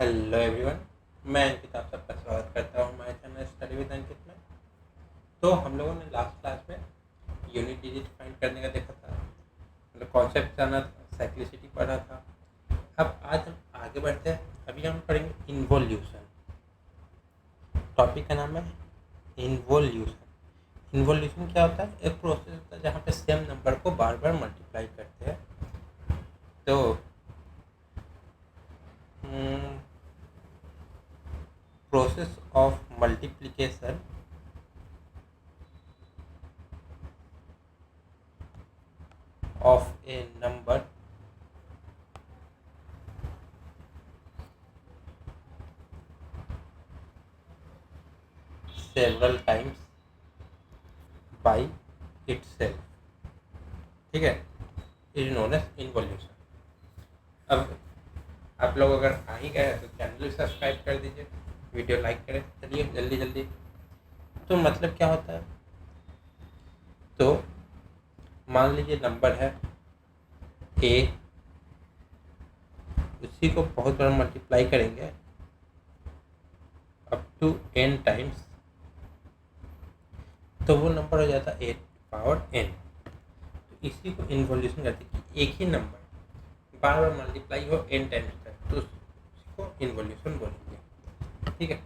Hello everyone, मैं अंकित आप सबका स्वागत करता हूँ हमारे चैनल स्टडी विद अंकित में। तो हम लोगों ने लास्ट क्लास में यूनिट डिजिट फाइंड करने का देखा था, मतलब कॉन्सेप्ट जाना था, साइक्लिसिटी पढ़ा था। अब आज हम आगे बढ़ते हैं। अभी हम पढ़ेंगे इन्वोल्यूशन। टॉपिक का नाम है इन्वोल्यूशन। इन्वोल्यूशन क्या होता है? एक प्रोसेस होता है जहाँ पे सेम नंबर को बार बार मल्टीप्लाई करते हैं। तो process of multiplication of a number several times by itself, ठीक है, इज नोन एज इन्वोल्यूशन। अब आप लोग अगर आ ही गए तो चैनल सब्सक्राइब कर दीजिए, वीडियो लाइक करें। चलिए जल्दी जल्दी। तो मतलब क्या होता है? तो मान लीजिए नंबर है ए, उसी को बहुत बार मल्टीप्लाई करेंगे अप टू n टाइम्स, तो वो नंबर हो जाता है 8 n। तो इसी को इन्वोल्यूशन कहते हैं कि एक ही नंबर बार बार मल्टीप्लाई हो n टाइम्स तक, तो उसको इन्वोल्यूशन बोलेंगे। ठीक है,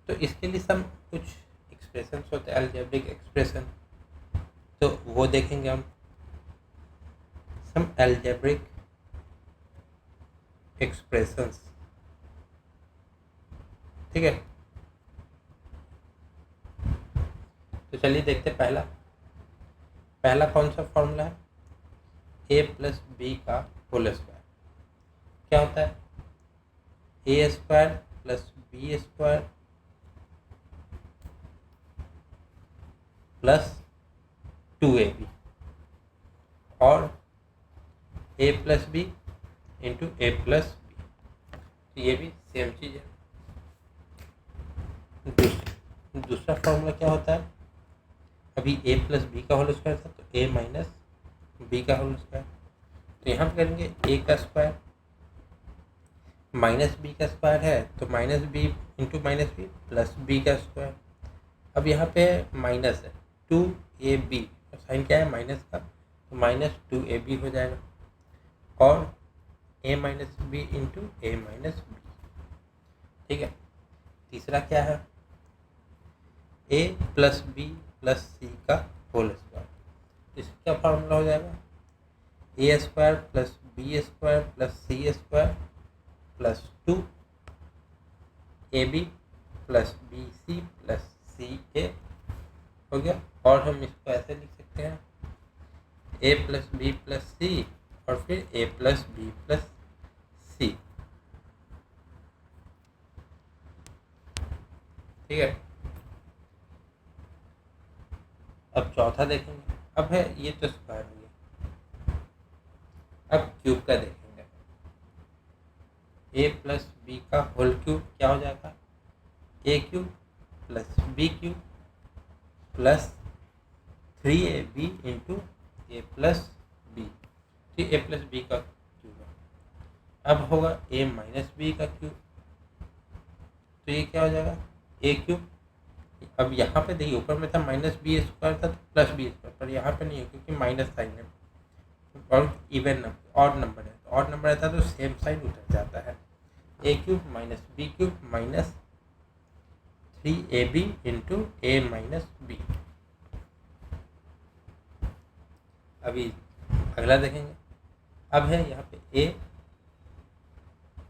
तो इसके लिए सम कुछ एक्सप्रेशन होते हैं, अलजेब्रिक एक्सप्रेशन, तो वो देखेंगे हम। सम अलजेब्रिक एक्सप्रेशंस, ठीक है। तो चलिए देखते हैं। पहला कौन सा फॉर्मूला है? a प्लस बी का होल स्क्वायर। क्या होता है? A square plus b square plus 2ab, और a plus b into A plus b, तो ये भी सेम चीज़ है। दूसरा फॉर्मूला क्या होता है? अभी a प्लस बी का होल स्क्वायर था, तो a माइनस बी का होल स्क्वायर। तो यहाँ पर करेंगे a का स्क्वायर माइनस बी का स्क्वायर है, तो minus B into minus B plus B का स्क्वायर। अब यहाँ पे माइनस है 2ab, साइन क्या है? माइनस का, तो माइनस 2ab हो जाएगा, और a minus B into a minus B. ठीक है। तीसरा क्या है? a plus b plus c का होल स्क्वायर। इसका क्या फार्मूला हो जाएगा? A square plus b square plus c square plus 2ab plus b c plus c a हो गया। और हम इसको ऐसे लिख सकते हैं a प्लस बी प्लस सी और फिर a प्लस बी प्लस सी। ठीक है। अब चौथा देखेंगे। अब है ये तो स्क्वायर हो गया, अब क्यूब का देखेंगे। a प्लस बी का होल क्यूब क्या हो जाएगा? a cube plus B cube plus 3ab into A plus B, ठीक, ए प्लस बी का क्यूब है। अब होगा a माइनस बी का क्यूब, तो ये क्या हो जाएगा? ए क्यूब। अब यहाँ पे देखिए, ऊपर में था माइनस बी स्क्वायर था तो प्लस बी स्क्वायर, पर यहाँ पे नहीं है क्योंकि माइनस साइन है और इवन नंबर ऑड नंबर है, तो ऑड नंबर रहता है तो सेम साइन उतर जाता है। A cube minus b cube minus 3ab into a minus b. अभी अगला देखेंगे। अब है यहाँ पे a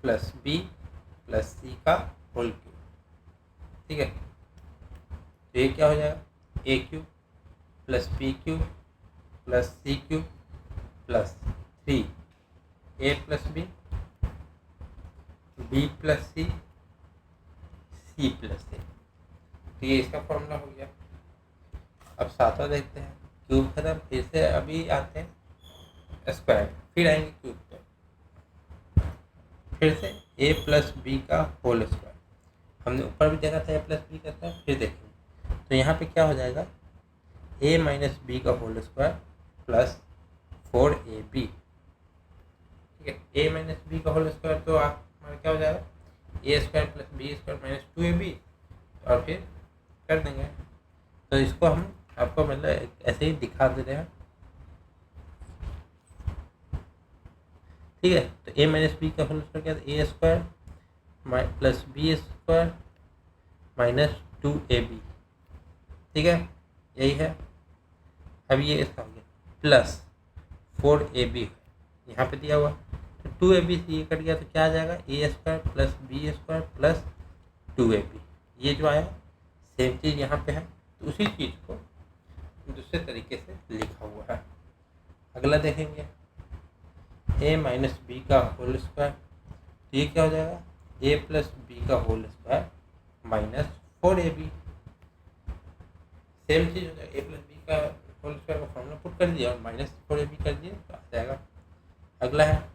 plus b plus c का होल क्यूब, ठीक है। तो ये क्या हो जाएगा? ए cube plus B cube plus c cube plus 3a plus b plus c, c plus a. तो ये इसका फॉर्मूला हो गया। अब सातवां देखते हैं। क्यूब खत्म, फिर से अभी आते हैं स्क्वायर, फिर आएंगे क्यूब पे, फिर से a प्लस बी का होल स्क्वायर। हमने ऊपर भी देखा था a प्लस बी का स्क्वायर, फिर देखेंगे। तो यहाँ पे क्या हो जाएगा? a माइनस बी का होल स्क्वायर प्लस 4ab, ठीक है। a माइनस बी का होल स्क्वायर तो आप क्या हो जाएगा? A square plus b square minus 2ab और फिर कर देंगे। तो इसको हम आपको मतलब ऐसे ही दिखा दे रहे हैं, ठीक है। तो a माइनस बी का होल स्क्वायर क्या था, a square plus b square minus 2ab, ठीक है, यही है। अब ये इसका हो गया प्लस 4ab यहाँ पे दिया हुआ, तो 2ab से ये कट गया तो क्या आ जाएगा, a square plus b square plus 2ab। ये जो आया सेम चीज़ यहाँ पे है, तो उसी चीज़ को दूसरे तरीके से लिखा हुआ है। अगला देखेंगे a माइनस बी का होल स्क्वायर, तो ये क्या हो जाएगा, a प्लस बी का whole square minus 4ab। Same चीज़ हो जाएगा, a प्लस बी का होल स्क्वायर का फॉर्मूला पुट कर दिया और माइनस 4ab कर दिया तो आ जाएगा। अगला है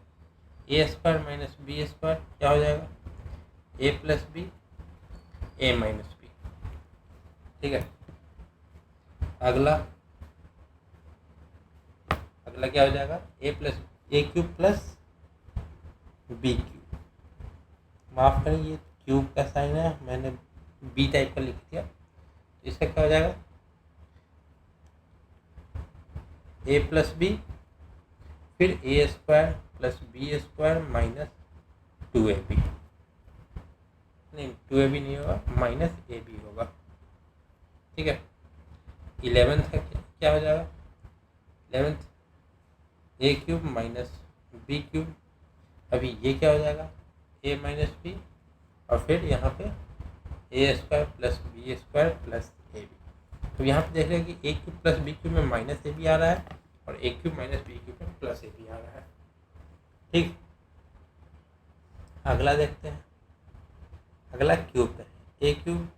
a square minus B square, क्या हो जाएगा, a plus B A minus B, ठीक है। अगला क्या हो जाएगा, a plus A cube plus B cube, माफ करें ये क्यूब का साइन है, मैंने बी टाइप का लिख दिया। इसका क्या हो जाएगा, ए प्लस बी फिर a square plus b square minus 2ab, नहीं 2ab नहीं होगा, माइनस ab होगा, ठीक है। 11th का क्या हो जाएगा, 11th ए क्यूब माइनस बी क्यूब, अभी ये क्या हो जाएगा, ए माइनस बी और फिर यहाँ पे a square plus b square plus a b. तो यहाँ पे देख रहे हैं कि a cube plus B cube में माइनस ए बी आ रहा है और a cube minus b cube में प्लस ए बी आ रहा है, ठीक। अगला देखते हैं, अगला क्यूब है, a cube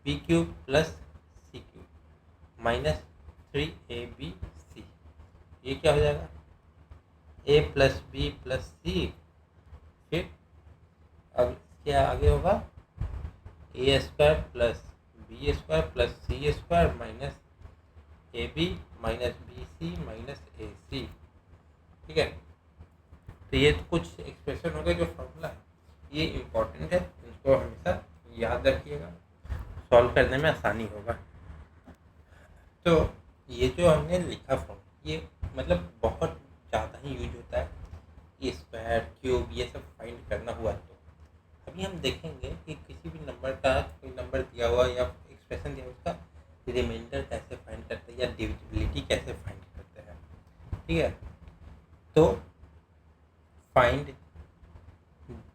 b cube plus c cube minus 3abc, ये क्या हो जाएगा, a plus b plus c, फिर अब क्या आगे होगा, a square plus b square plus c square minus a b minus b c minus a c, ठीक है। तो ये तो कुछ एक्सप्रेशन हो गए जो फॉर्मूला है, ये इम्पोर्टेंट है, इसको हमेशा याद रखिएगा, सॉल्व करने में आसानी होगा। तो ये जो हमने लिखा फॉर्म, ये मतलब बहुत ज़्यादा ही यूज होता है, ये स्क्वायर क्यूब ये सब फाइंड करना हुआ। तो अभी हम देखेंगे कि किसी भी नंबर का कोई नंबर दिया हुआ या एक्सप्रेशन दिया हुआ, उसका रिमाइंडर कैसे फाइंड करते हैं या डिविजिबिलिटी कैसे फाइंड करते हैं, ठीक है। तो फाइंड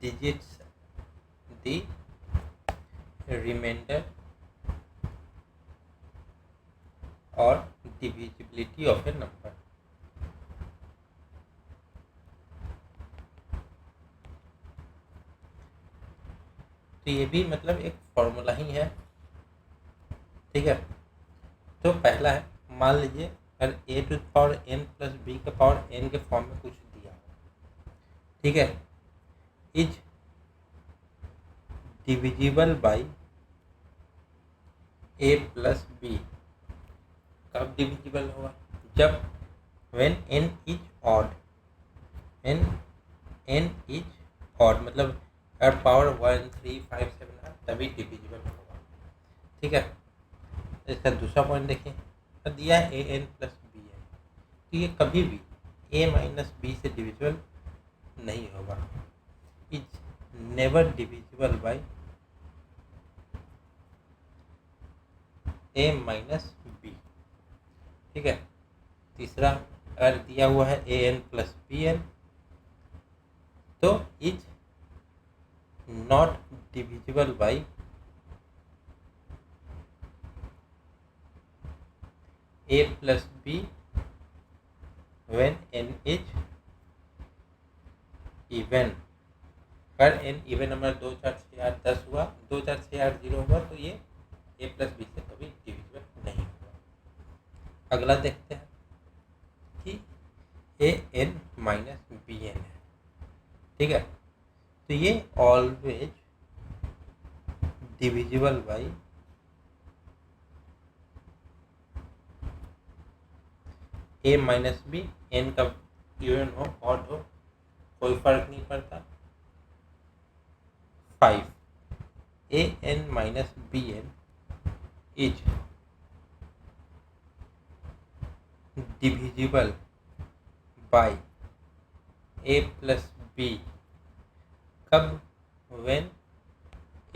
डिजिट्स द रिमाइंडर और डिविजिबिलिटी ऑफ ए नंबर। तो ये भी मतलब एक फॉर्मूला ही है, ठीक है। तो पहला है, मान लीजिए अगर a to power n plus B का पावर एन के फॉर्म में कुछ दिया, ठीक है, is divisible by A plus b. कब डिविजिबल होगा, जब when n is odd, n is odd मतलब अगर पावर 1 3 5 7 है तभी डिविजिबल होगा, ठीक है। इसका दूसरा पॉइंट देखिए, तो दिया है A N plus B N, तो ये कभी भी ए माइनस बी से डिविजिबल नहीं होगा, is never divisible by A minus B, ठीक है। तीसरा, अगर दिया हुआ है A N plus B N तो is not divisible by A plus B when N is even. अगर एन इवन नंबर 2 4 6 8 10 हुआ, 2 4 6 8 0 हुआ तो ये ए प्लस बी से कभी डिविजिबल नहीं होगा। अगला देखते हैं कि A N minus B N है, ठीक है, तो ये always divisible by A minus B, N का इवन हो ऑड हो कोई फर्क नहीं पड़ता। 5 an minus bn is divisible by a plus b कब? when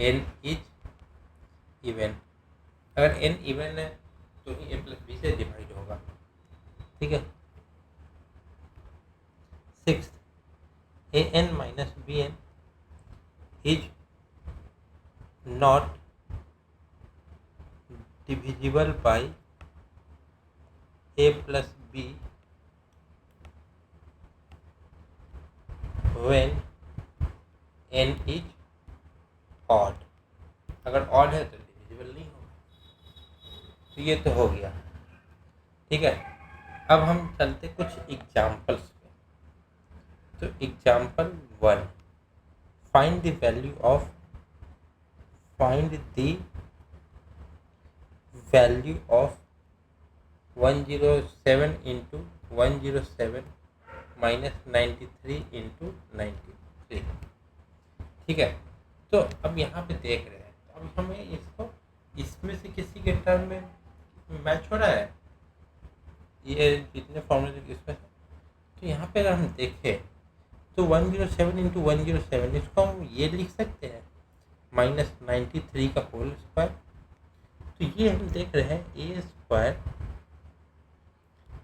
n is even। अगर n इवन है तो ही a plus b से डिवाइड होगा, ठीक है। 6 an minus bn is not divisible by a plus b when n is odd। अगर odd है तो डिविजिबल नहीं होगा। तो ये तो हो गया, ठीक है। अब हम चलते कुछ एग्जाम्पल्स पे। तो example 1, find the value of value of 107 into 107 minus 93 into 93, ठीक है। तो अब यहाँ पे देख रहे हैं, तो अब हमें इसको इसमें से किसी के टर्म में मैच हो रहा है, ये जितने फॉर्मूले इसमें से। तो यहाँ पे अगर हम देखें तो 107 इंटू 107 इसको हम ये लिख सकते हैं माइनस 93 का होल स्क्वायर। तो ये हम देख रहे हैं ए स्क्वायर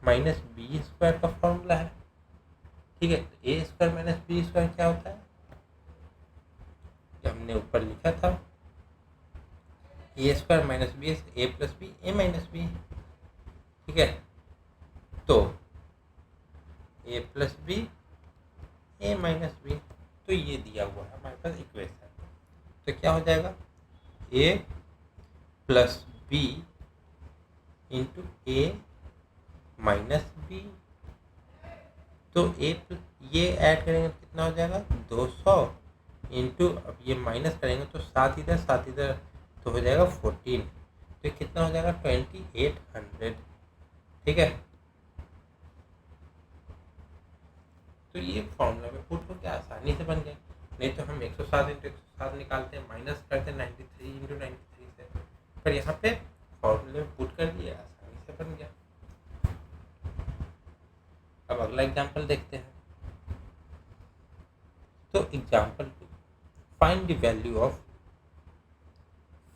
माइनस बी स्क्वायर का फॉर्मूला है, ठीक है। तो ए स्क्वायर माइनस बी स्क्वायर क्या होता है, जो हमने ऊपर लिखा था, a square minus b A plus B A minus B, ठीक है। तो ए प्लस बी ए माइनस बी, तो ये दिया हुआ है हमारे पास इक्वेशन। तो क्या हो जाएगा, a plus b into a minus B. तो ये ऐड करेंगे तो कितना हो जाएगा 200 इंटू, अब ये माइनस करेंगे तो 7 इधर तो हो जाएगा 14। तो कितना हो जाएगा 2800, ठीक है। तो ये फॉर्मूला में पुट होकर आसानी से बन गए। नहीं तो हम 107 इंटू 107 निकालते हैं, माइनस करते हैं 93 इंटू 93 से, पर यहाँ पे फॉर्मूले में पुट कर दिया, आसानी से बन गया। अब अगला एग्जांपल देखते हैं। तो example 2, find the value of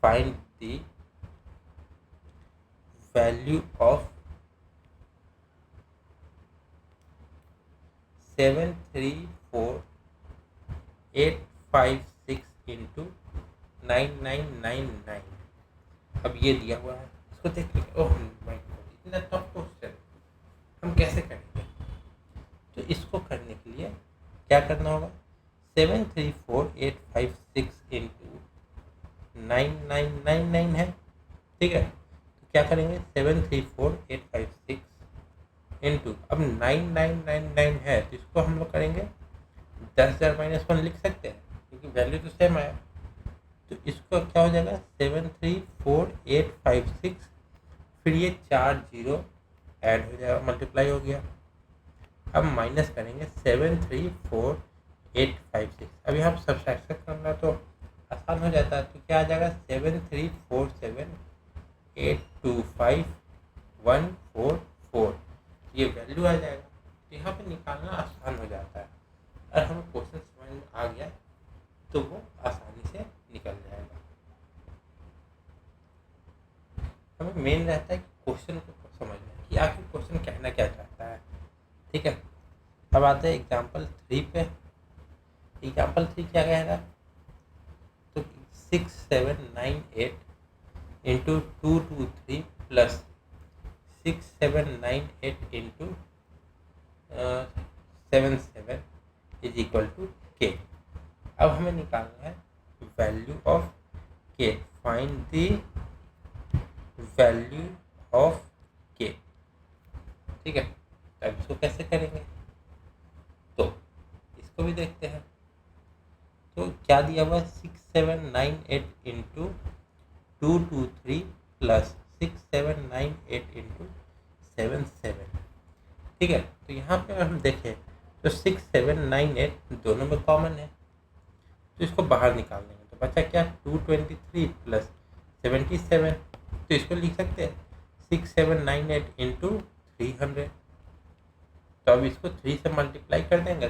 734856 into 9999। अब ये दिया हुआ है, इसको देख लीजिए। ओह माय गॉड, इतना टफ क्वेश्चन, हम कैसे करेंगे? तो इसको करने के लिए क्या करना होगा, 734856 इंटू 9999 है, ठीक है। तो क्या करेंगे 734856 इंटू, अब 9999 है तो इसको हम लोग करेंगे 10,000 माइनस 1 लिख सकते हैं क्योंकि वैल्यू तो सेम आया। तो इसको क्या हो जाएगा 734856, फिर ये 4 0 ऐड हो जाएगा, मल्टीप्लाई हो गया। अब माइनस करेंगे 734856। अब यहाँ सब्सट्रैक्शन करना तो आसान हो जाता है। तो क्या आ जाएगा 73478254144, ये वैल्यू आ जाएगा। तो यहाँ पे निकालना आसान हो जाता है। और हमें क्वेश्चन समझ में आ गया तो वो आसानी से निकल जाएगा। हमें मेन रहता है कि क्वेश्चन को समझना कि आखिर क्वेश्चन कहना क्या चाहता है, ठीक है। अब आते हैं एग्जाम्पल 3 पे। एग्जाम्पल 3 क्या कहेगा, तो 6798 into 223 plus 6798 into 77 is equal to K. अब हमें निकालना है value of K, find the value of K, ठीक है। अब इसको कैसे करेंगे, तो इसको भी देखते हैं। तो क्या दिया हुआ है 6798 इंटू 223 प्लस 6798 इंटू 77, ठीक है। तो यहाँ पे अगर हम देखें तो 6798 दोनों में कॉमन है, तो इसको बाहर निकाल देंगे तो बचा क्या 223 प्लस 77। तो इसको लिख सकते हैं 6798 इंटू 300। तो अब इसको 3 से मल्टीप्लाई कर देंगे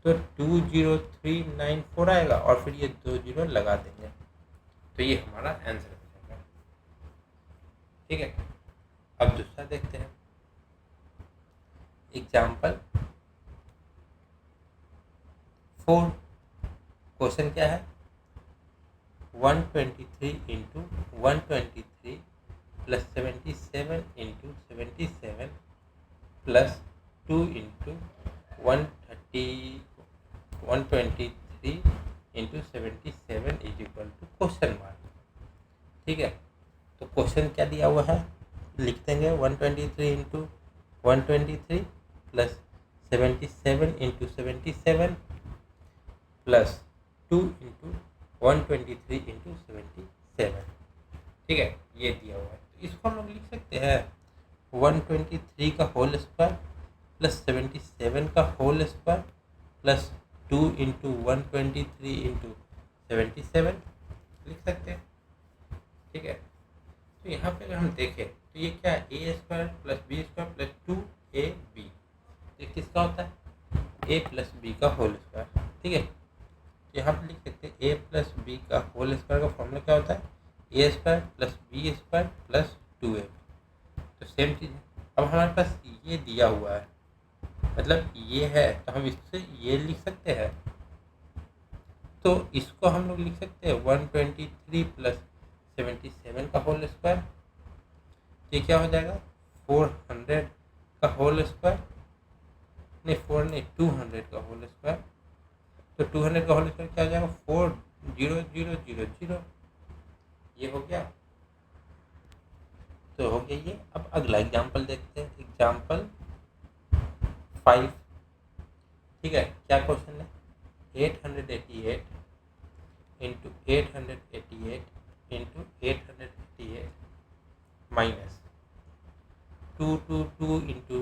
तो 20394 आएगा और फिर ये 2 जीरो लगा देंगे, तो ये हमारा आंसर हो जाएगा। ठीक है, अब दूसरा देखते हैं। एग्जाम्पल 4। क्वेश्चन क्या है 123 into 123 plus 77 into 77 plus 2 into 123 into 77 is equal to question mark. ठीक है, तो क्वेश्चन क्या दिया हुआ है लिख देंगे 123 into 123 plus 77 into 77 plus 2 into 123 into 77। ठीक है, ये दिया हुआ है, तो इसको हम लोग लिख सकते हैं 123 का होल स्क्वायर प्लस 77 का whole square plus 2 into 123 into 77 लिख सकते हैं। ठीक है, तो यहाँ पे अगर हम देखें तो ये क्या है a square plus b square plus 2ab, ये किसका होता है ए प्लस बी का होल स्क्वायर। ठीक है, यहाँ पे लिख सकते हैं ए प्लस बी का होल स्क्वायर का फॉर्मूला क्या होता है a square plus b square plus 2ab। तो सेम चीज़ है, अब हमारे पास ये दिया हुआ है मतलब ये है तो हम इससे ये लिख सकते हैं, तो इसको हम लोग लिख सकते हैं 123 प्लस 77 का होल स्क्वायर, ये क्या हो जाएगा 400 का होल स्क्वायर, नहीं 200 का होल स्क्वायर। तो 200 का होल स्क्वायर क्या हो जाएगा 40000, ये हो गया। तो हो गया ये। अब अगला एग्जाम्पल देखते हैं, एग्जाम्पल 5। ठीक है, क्या क्वेश्चन है 888 into 888 into 888 minus 222 into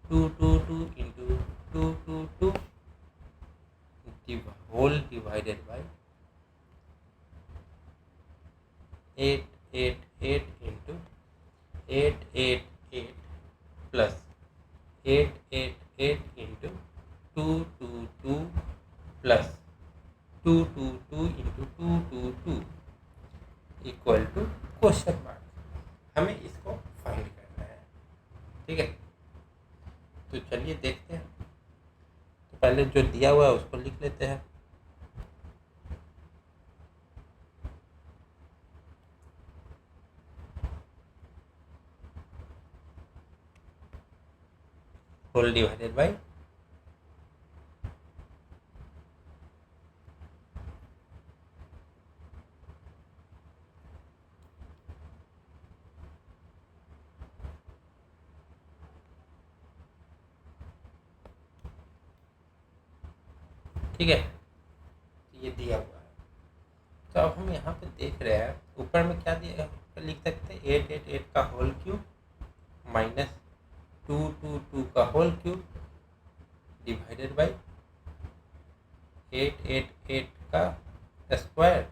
222 into 222 whole divided by 888 into 888 plus 888 into 222 plus 222 into 222 equal to question mark. हमें इसको फाइंड करना है। ठीक है, तो चलिए देखते हैं। तो पहले जो दिया हुआ है उसको लिख लेते हैं। होल डिवाइडेड बाय ठीक है, ये दिया हुआ है। तो अब हम यहाँ पे देख रहे हैं ऊपर में क्या दिया है, लिख सकते हैं 888 का होल क्यूब माइनस 222 का होल क्यूब डिवाइडेड बाय 888 का स्क्वायर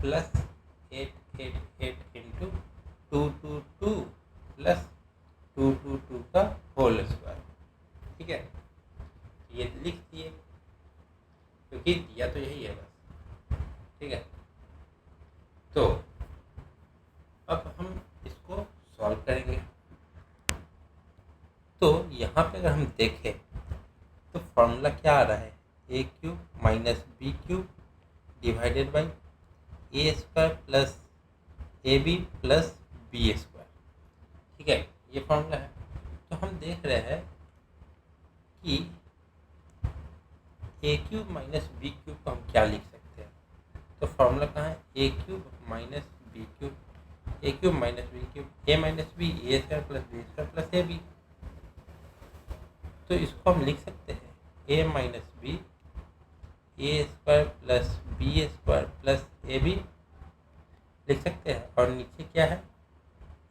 प्लस 888 इंटू 222 प्लस 222 का होल स्क्वायर। ठीक है, ये लिख दिए क्योंकि दिया तो यही है बस। ठीक है, तो अब हम इसको सॉल्व करेंगे। तो यहाँ पे अगर हम देखें तो फॉर्मूला क्या आ रहा है a cube minus b cube divided by a square plus a b plus b square. ठीक है, ये फॉर्मूला है। तो हम देख रहे हैं कि a cube minus b cube को हम क्या लिख सकते हैं। तो फॉर्मूला कहाँ है a cube minus b cube, a cube minus b cube, a minus b a square plus b square plus a b. तो इसको हम लिख सकते हैं a minus b a square plus b square plus a b लिख सकते हैं, और नीचे क्या है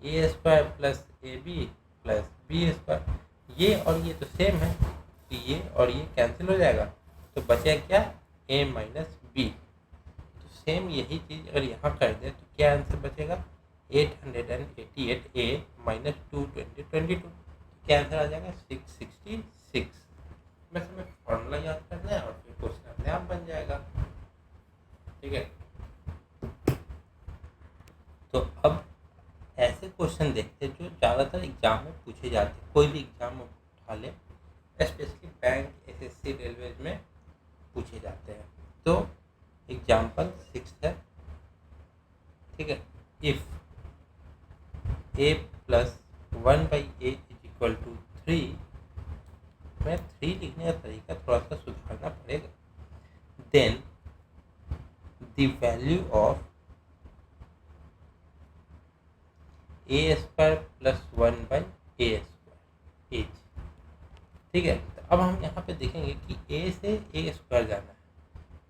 a square plus a b plus b square. ये और ये तो सेम है, तो ये और ये कैंसिल हो जाएगा, तो बचेगा क्या, a माइनस बी। तो सेम यही चीज़ अगर यहाँ कर दे तो क्या आंसर बचेगा, 888 a माइनस 222, क्या आंसर आ जाएगा 666। बस हमें फॉर्मूला याद करना है और फिर क्वेश्चन अपने आप बन जाएगा। ठीक है, तो अब ऐसे क्वेश्चन देखते हैं जो ज़्यादातर एग्जाम में पूछे जाते हैं, कोई भी एग्जाम में उठा ले, स्पेशली बैंक, एसएससी, रेलवेज में पूछे जाते हैं। तो एग्जाम्पल 6 है, ठीक है, if a plus 1/a is equal to 3, मैं 3 लिखने का तरीका थोड़ा सा सुधारना पड़ेगा, then the value of a square plus 1/a square is, ठीक है। तो अब हम यहाँ पे देखेंगे कि a से a स्क्वायर जाना है,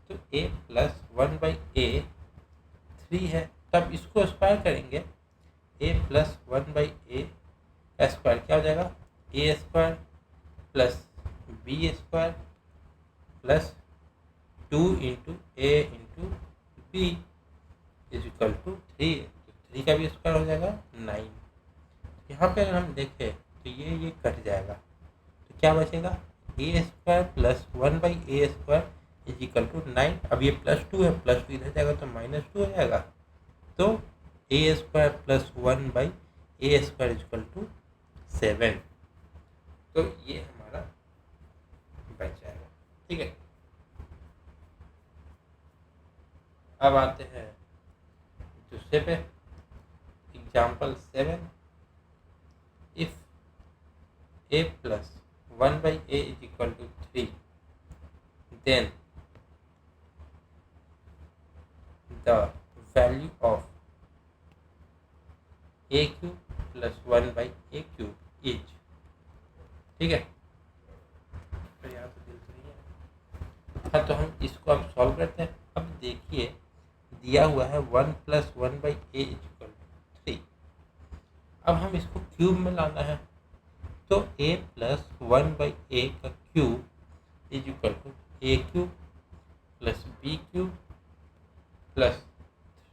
तो a प्लस 1/a 3 है, तब इसको स्क्वायर करेंगे, a प्लस 1/a का स्क्वायर क्या हो जाएगा, a square plus b square plus 2 into a into b is equal to 3, तो 3 का भी स्क्वायर हो जाएगा 9। यहाँ पे अगर हम देखें तो ये कट जाएगा, तो क्या बचेगा, a square plus 1/a square is equal to 9। अब ये प्लस 2 है, प्लस 2 इधर जाएगा तो माइनस 2 हो जाएगा, तो a square plus 1/a square is equal to 7। तो ये हमारा बच जाएगा। ठीक है, अब आते हैं दूसरे पे, example 7, if a plus 1/a is equal to 3, then the value of a cube plus 1/a cube is, ठीक है। तो यहाँ तो दिल नहीं है। हाँ, तो हम इसको अब सॉल्व करते हैं। अब देखिए दिया हुआ है 1 plus 1/a is equal to 3। अब हम इसको क्यूब में लाना है, तो a प्लस 1/a का cube is equal to a cube plus b cube plus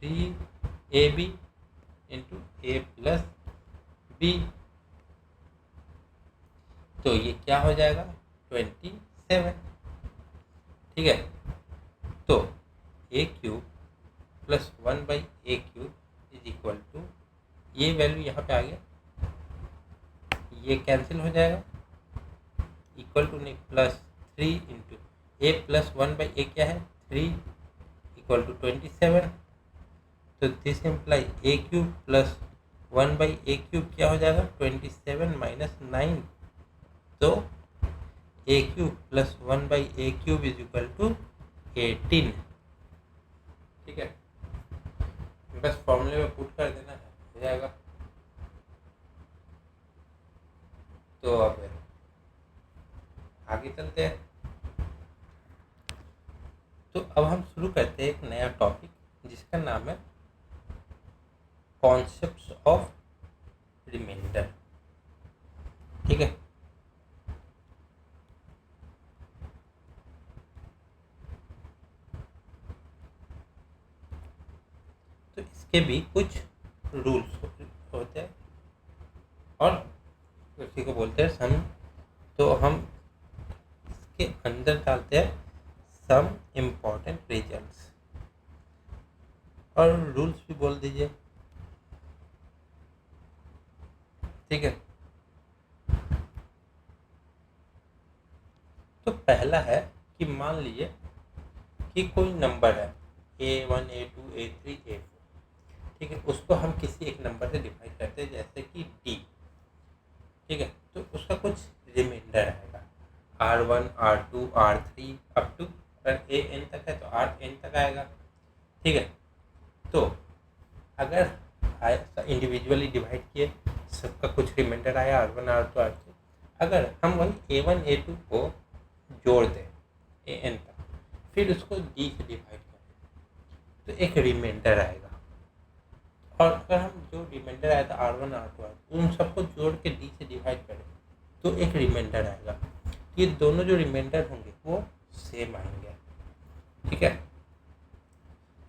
3ab into a plus b। तो ये क्या हो जाएगा, 27। ठीक है, तो a cube plus 1/a cube is equal to, ये वैल्यू यहाँ पे आ गया, ये कैंसिल हो जाएगा, इक्वल टू नहीं, plus 3 into a plus 1/a क्या है 3 इक्वल टू 27। तो this imply a cube plus 1/a cube क्या हो जाएगा, 27 माइनस 9। तो a cube plus 1/a cube is equal to 18। ठीक है, बस फॉर्मूले में पुट कर देना है, हो जाएगा। तो अब आगे चलते हैं। तो अब हम शुरू करते हैं एक नया टॉपिक जिसका नाम है कॉन्सेप्ट्स ऑफ रिमाइंडर। ठीक है, तो इसके भी कुछ रूल्स होते हैं और उसी को बोलते हैं सम। तो हम इसके अंदर डालते हैं सम इम्पॉर्टेंट रिजल्ट्स, और रूल्स भी बोल दीजिए। ठीक है, तो पहला है कि मान लीजिए कि कोई नंबर है a1 a2 a3 a4, ठीक है, उसको हम किसी एक नंबर से डिवाइड करते हैं जैसे कि d। ठीक है, तो उसका कुछ रिमाइंडर आएगा, r1 r2 r3 up to, अगर an तक है तो rn तक आएगा। ठीक है, तो अगर इंडिविजुअली डिवाइड किए, सबका कुछ रिमाइंडर आया r1 r2 r3, अगर हम वही a1 a2 को जोड़ दें an तक, फिर उसको d से डिवाइड करें तो एक रिमाइंडर आएगा। और अगर हम जो रिमाइंडर आया था r1 r2 उन सबको जोड़ के d से डिवाइड करें तो एक रिमाइंडर आएगा। ये दोनों जो रिमाइंडर होंगे वो सेम आएंगे। ठीक है,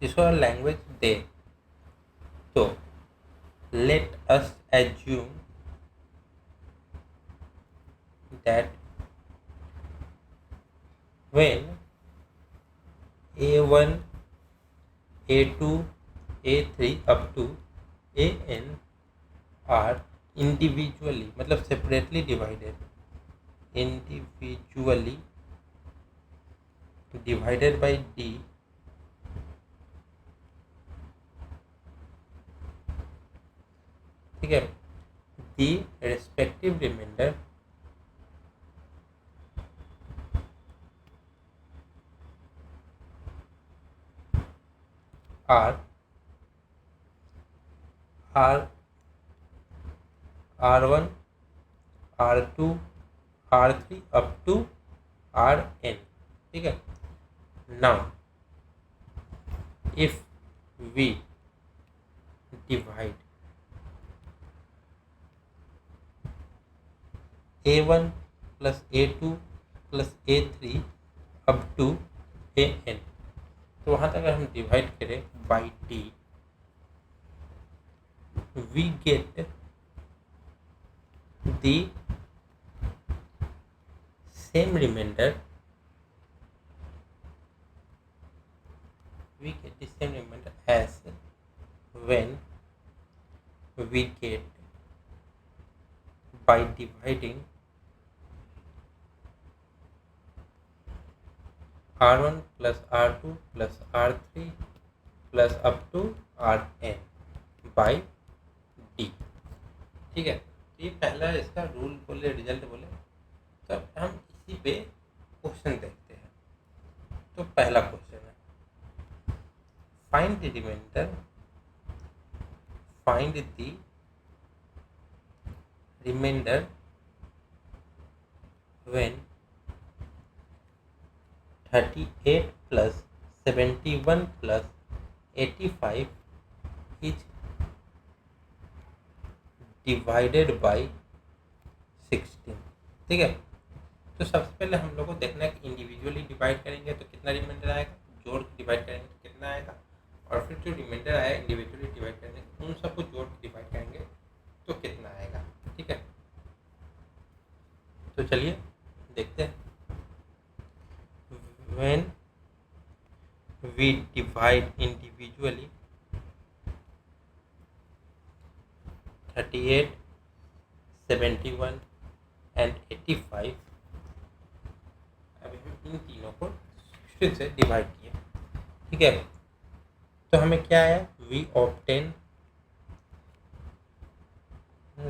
इसको लैंग्वेज दे तो let us assume that when a1 a2 a3 up to an are individually मतलब separately divided by d ठीक है, the respective remainder are r1 r2 r3 up to rn। ठीक है, now if we divide a1 plus a2 plus a3 up to an, तो वहाँ तक अगर हम डिवाइड करें by D, we get the same remainder as when we get by dividing r1 plus r2 plus r3 plus up to rn by d। ठीक है, तो ये पहला इसका रूल बोले, रिजल्ट बोले, तो अब हम इसी पे क्वेश्चन देखते हैं। तो पहला क्वेश्चन है find the reminder, find the reminder when 38 plus 71 plus 85 is divided by 16। ठीक है, तो सबसे पहले हम लोग को देखना है कि इंडिविजुअली डिवाइड करेंगे तो कितना रिमाइंडर आएगा, जोड़ के डिवाइड करेंगे तो कितना आएगा, और फिर जो रिमाइंडर आया इंडिविजुअली डिवाइड करेंगे उन सबको जोड़ के डिवाइड करेंगे तो कितना आएगा। ठीक है, तो चलिए देखते हैं। When we divide individually 38, 71 and 85, अभी हम इन तीनों को 16 से डिवाइड किए। ठीक है, तो हमें क्या आया, we obtain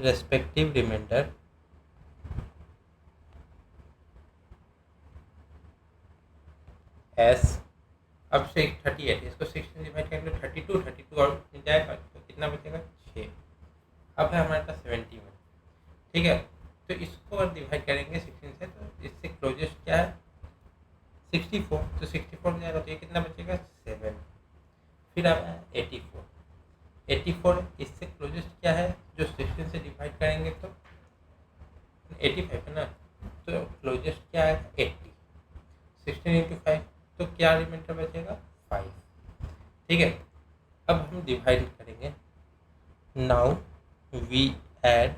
respective remainder as, अब से 38 इसको 16 डिवाइड करेंगे 32 और मिल जाएगा तो कितना बचेगा 6। अब है हमारे पास 71। ठीक है, तो इसको और डिवाइड करेंगे 16 से तो इससे क्लोजेस्ट क्या है 64, तो 64 हो जाएगा तो ये कितना बचेगा 7। फिर अब है 84 इससे क्लोजेस्ट क्या है जो 16 से डिवाइड करेंगे तो 85 है ना, तो क्लोजेस्ट क्या है 80, 16 into 5 तो क्या रिमाइंडर बचेगा 5। ठीक है, अब हम डिवाइड करेंगे। Now we add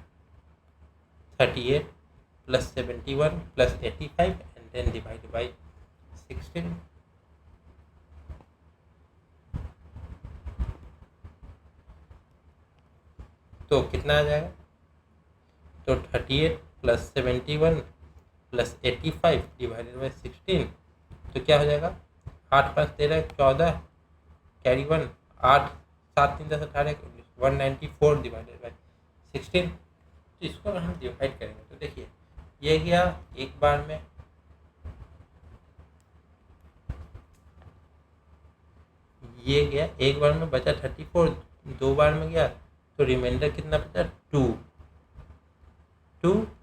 38 plus 71 plus 85 and then divide by 16। तो कितना आ जाएगा, तो 38 plus 71 plus 85 डिवाइडेड बाई 16 तो क्या हो जाएगा 8 5 13 14 कैरी 1 8 7 3 10 18 194 डिवाइडेड बाई 16। तो इसको हम डिवाइड करेंगे तो देखिए ये गया एक बार में, ये गया एक बार में बचा 34, दो बार में गया तो रिमाइंडर कितना बचा 2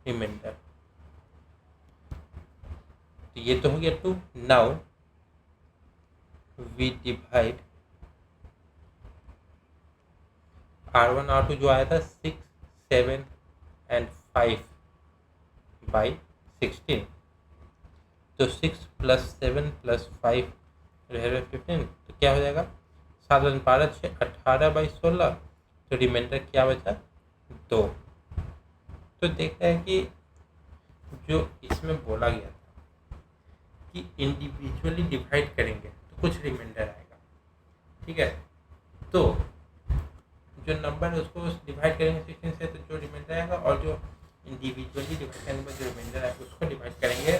रिमाइंडर, तो ये तो हो गया 2। Now we divide R1 R2 जो आया था 6 7 and 5 by 16। तो 6 + 7 + 5 15, तो क्या हो जाएगा 7 × 12 6 18/16, तो रिमाइंडर क्या बचा 2। तो देख रहे हैं कि जो इसमें बोला गया था कि इंडिविजुअली डिवाइड करेंगे तो कुछ रिमाइंडर आएगा, ठीक है। तो जो नंबर है उसको डिवाइड करेंगे 16 से, तो जो रिमाइंडर आएगा, और जो इंडिविजुअली डिवाइड करने में जो रिमाइंडर आएगा उसको डिवाइड करेंगे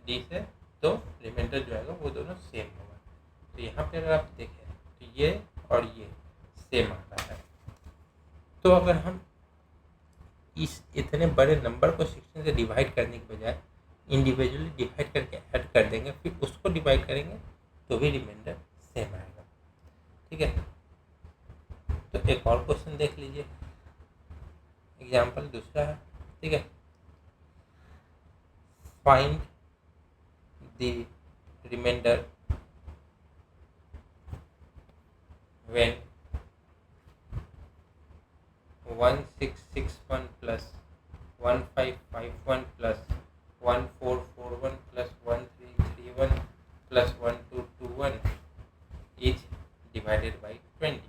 डी से, तो रिमाइंडर जो आएगा वो दोनों सेम होगा। तो यहाँ पे अगर आप देखें तो ये और ये सेम आ रहा है। तो अगर हम इस इतने बड़े नंबर को 16 से डिवाइड करने के बजाय इंडिविजुअली डिवाइड करके ऐड कर देंगे, फिर उसको डिवाइड करेंगे तो भी रिमाइंडर सेम आएगा, ठीक है। तो एक और क्वेश्चन देख लीजिए, एग्जाम्पल दूसरा है, ठीक है। Find the reminder when 1661 plus 1551 plus 1441 plus 1331 plus 1221 is divided by 20,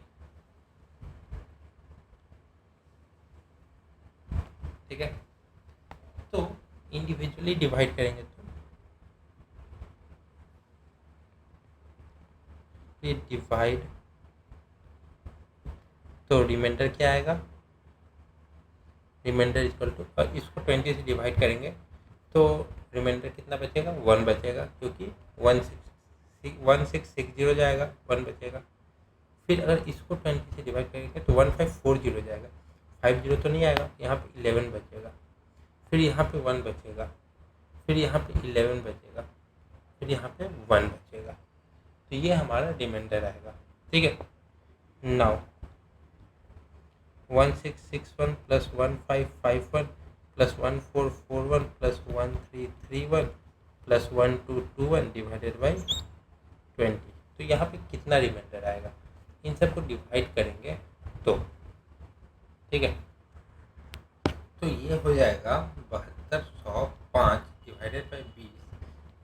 ठीक है। तो इंडिविजुअली डिवाइड करेंगे तो ये डिवाइड, तो रिमाइंडर क्या आएगा, रिमाइंडर इक्वल टू, इसको 20 से डिवाइड करेंगे तो रिमाइंडर कितना बचेगा 1 बचेगा, क्योंकि 1660 जाएगा 1 बचेगा। फिर अगर इसको 20 से डिवाइड करेंगे तो 1540 जाएगा, 50 तो नहीं आएगा, यहाँ पे 11 बचेगा, फिर यहाँ पे 1 बचेगा, फिर यहाँ पे 11 बचेगा, फिर यहाँ पे 1 बचेगा। तो ये हमारा रिमाइंडर आएगा, ठीक है। Now 1661 plus 1551 plus 1441 plus 1331 plus 1221 divided by 20, तो यहाँ पे कितना रिमाइंडर आएगा, इन सबको डिवाइड करेंगे तो, ठीक है। तो ये हो जाएगा 7205 डिवाइडेड बाई 20,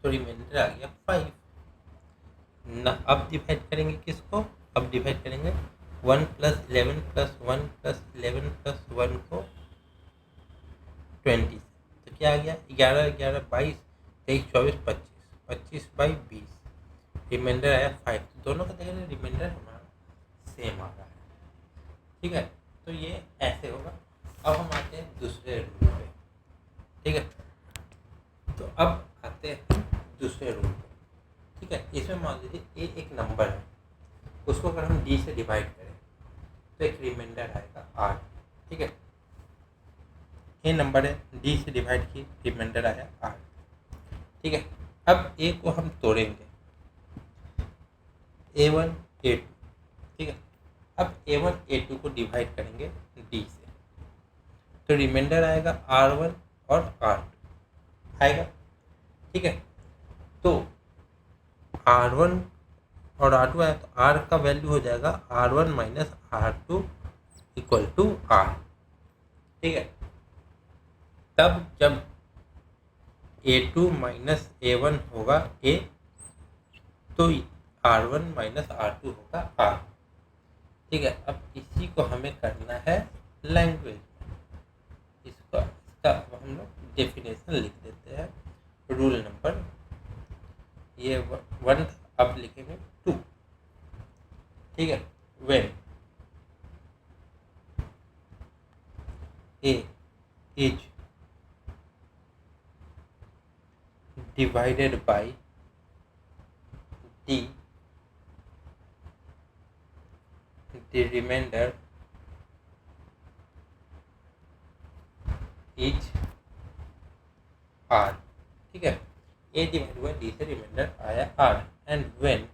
तो रिमाइंडर आ गया 5 ना। अब डिवाइड करेंगे किसको, अब डिवाइड करेंगे 1 + 11 + 1 + 11 + 1 को 20 से, तो क्या आ गया 11 11 22 23 24 25 25/20, रिमाइंडर आया 5। तो दोनों का देखेंगे रिमाइंडर हमारा सेम आ रहा है, ठीक है। तो ये ऐसे होगा। अब हम आते हैं दूसरे रूल पे, ठीक है। तो अब आते हैं दूसरे रूल पे, ठीक है। इसमें मान लीजिए एक नंबर है, उसको अगर हम डी से डिवाइड करें तो एक रिमाइंडर आएगा 8, ठीक है। ये नंबर है, डी से डिवाइड की रिमाइंडर आया 8, ठीक है। अब ए को हम तोड़ेंगे A1 A2, ठीक है। अब A1 A2 को डिवाइड करेंगे डी से, तो रिमाइंडर आएगा R1 और R2 आएगा, ठीक है। तो R1 और R2 आया तो R का वैल्यू हो जाएगा R1 - R2 = R, ठीक है। तब जब A2 - A1 होगा A, तो R1 - R2 होगा R, ठीक है। अब इसी को हमें करना है लैंग्वेज में, इसका हम लोग डेफिनेशन लिख देते हैं, रूल नंबर ये 1, अब लिखेंगे 2, ठीक है। when A is divided by D, the remainder is R, ठीक है। A डिवाइड बाई D से रिमाइंडर आया R, and when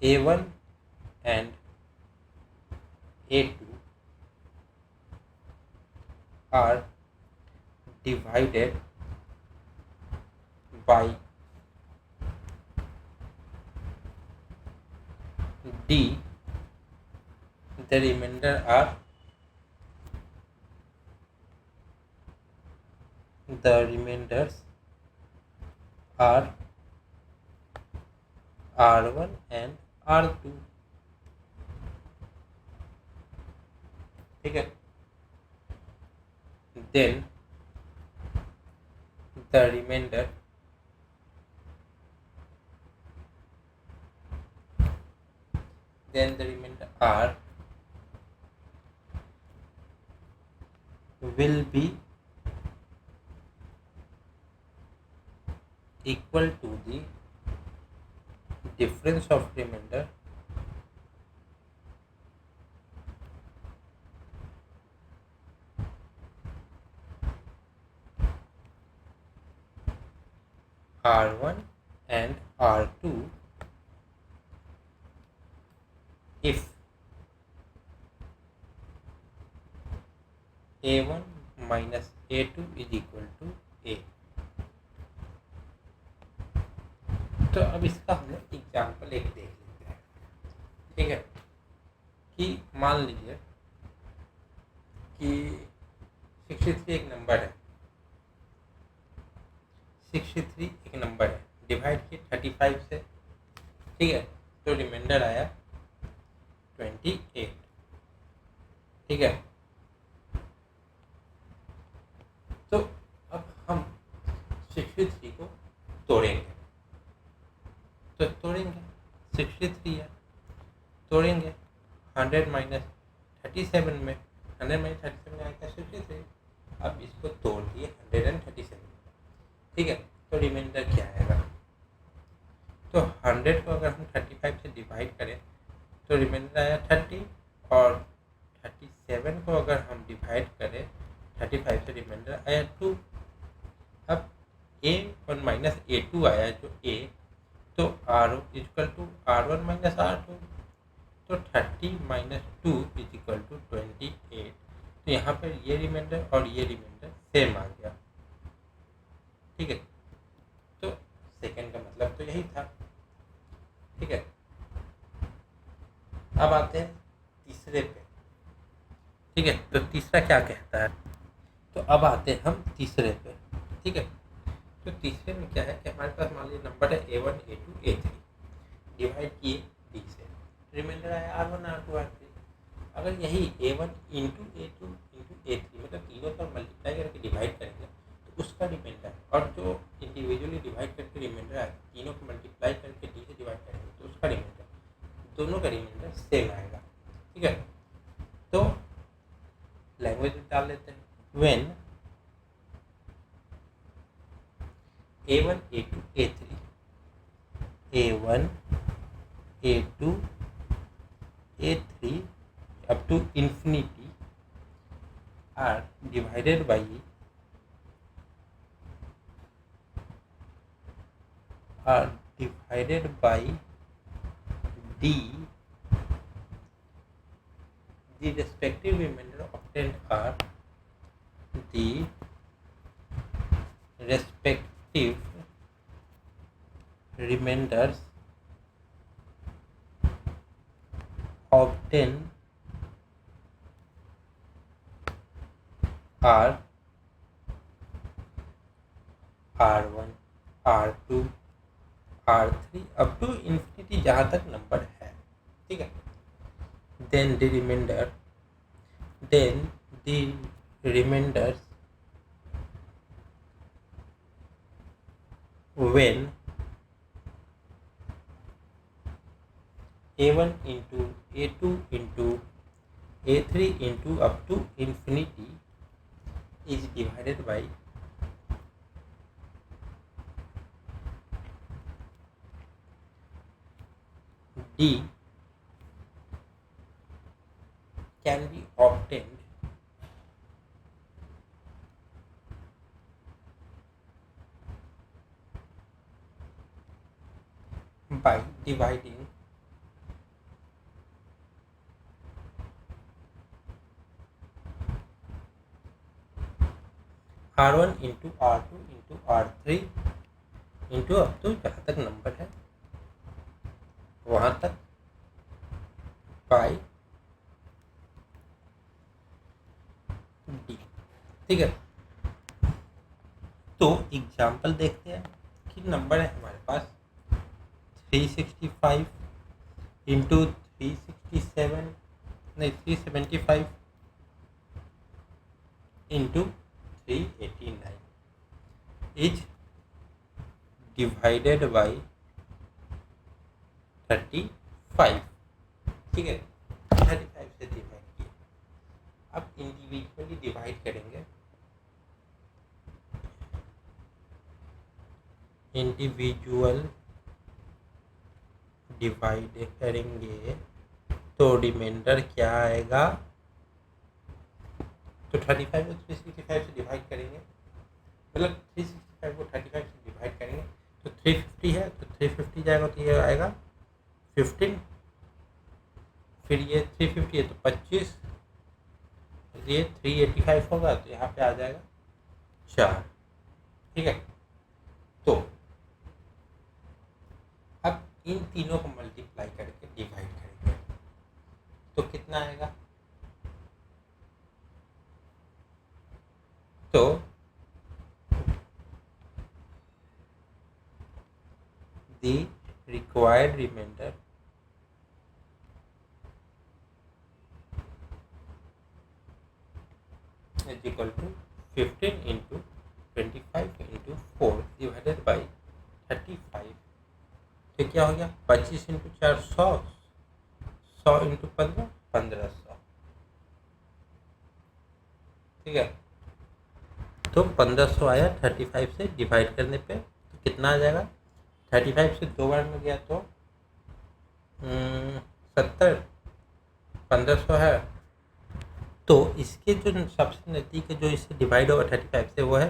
A1 and A2 are divided by D, the remainder are the remainders are R1 and R2. ठीक है, then the remainder R will be equal to the difference of remainder R1 and R2 if A1 minus A2 is equal to A। तो अब इसका हम लोग example एक देख लेते हैं। ठीक है, कि मान लीजिए कि 63 एक नंबर है, 63 एक नंबर है, डिवाइड किए 35 से। ठीक है, तो रिमाइंडर आया 28। ठीक है, तो अब हम 63 को तोड़ेंगे, तो तोड़ेंगे 63 है, तोड़ेंगे 100 माइनस 37 में, 100 माइनस 37 में आएगा 63। अब इसको तोड़ दिए 137। ठीक है, तो रिमाइंडर क्या आएगा? तो 100 को अगर हम 35 से डिवाइड करें तो रिमाइंडर आया 30, और 37 को अगर हम डिवाइड करें 35 से रिमाइंडर आया 2। अब A1 माइनस A2 आया जो A, तो R equal to R1 minus R2, तो 30 माइनस 2 इज इक्वल टू 28। तो यहाँ पर ये रिमाइंडर और ये रिमाइंडर सेम आ गया। ठीक है, तो सेकंड का मतलब तो यही था। ठीक है, अब आते हैं तीसरे पे। ठीक है, तो तीसरा क्या कहता है? तो अब आते हैं हम तीसरे पे। ठीक है, तो तीसरे में क्या है कि हमारे पास मान लीजिए नंबर है A1 A2 A3, डिवाइड किए D से, रिमाइंडर आया R1 R2 R3। अगर यही A1 into A2 into A3 मतलब तीनों का मल्टीप्लाई करके डिवाइड करेंगे तो उसका रिमाइंडर, और जो इंडिविजुअली डिवाइड करके रिमाइंडर आएगा तीनों को मल्टीप्लाई करके D से डिवाइड करेंगे तो उसका रिमाइंडर, दोनों का रिमाइंडर सेम आएगा। ठीक है, तो लैंग्वेज में डाल लेते हैं। When A1 A2 A3 A1 A2 A3 up to infinity are divided by D, the respective remainder obtained are the respective remainders obtained are R1 R2 R3 up to infinity जहाँ तक number है। ठीक है, then the remainders when A1 into A2 into A3 into up to infinity is divided by D can be obtained by dividing R1 into R2 into R3 into अब तो जहाँ तक number है वहाँ तक by डी। ठीक है, तो एग्जाम्पल देखते हैं कि नंबर है हमारे पास 365 इंटू 367 नहीं 375 इंटू 389 इज डिवाइडेड बाई 35। ठीक है, 35 से डिवाइड किया। अब इंडिविजुअली डिवाइड करेंगे, इंडिविजुअल डिवाइड करेंगे तो रिमाइंडर क्या आएगा, तो 35 को 365 से डिवाइड करेंगे, मतलब 365 को 35 से डिवाइड करेंगे तो 350 है, तो 350 जाएगा तो ये आएगा 15, फिर ये 350 है तो 25, ये 385 होगा तो यहाँ पे आ जाएगा 4। ठीक है, तो अब इन तीनों को मल्टीप्लाई करके डिवाइड करेंगे तो कितना आएगा, तो the required remainder is equal to 15 into 25 into 4 divided by 35। तो क्या हो गया, 25 इंटू 4 100, 100 इंटू 15 1500। ठीक है, तो 1500 आया 35 से डिवाइड करने पे, तो कितना आ जाएगा, 35 से 2 बार में गया तो 70, 1500 है, तो इसके जो सबसे नज़दीक जो इससे डिवाइड होगा 35 से वो है